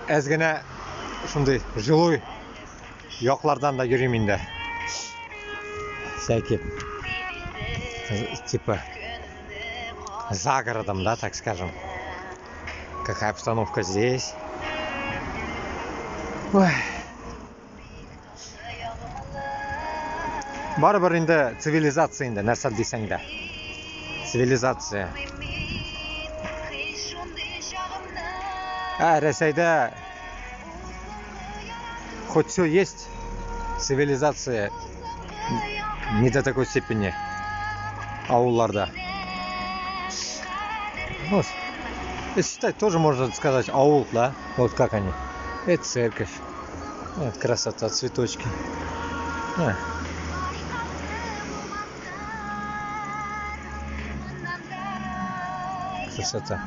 әзгене шундай жилой yoqlardan da yürüyeyim de. Всякие типа за городом, да, так скажем. Какая обстановка здесь. Ой. Барыбыр инде цивилизация инде, нәрсә дисәң дә. Цивилизация. Рәсәйдә хоть все есть, цивилизация не до такой степени. Аулларда. Вот. Считать тоже можно сказать аул, да? Вот как они. Это церковь. Это красота, цветочки. Красота.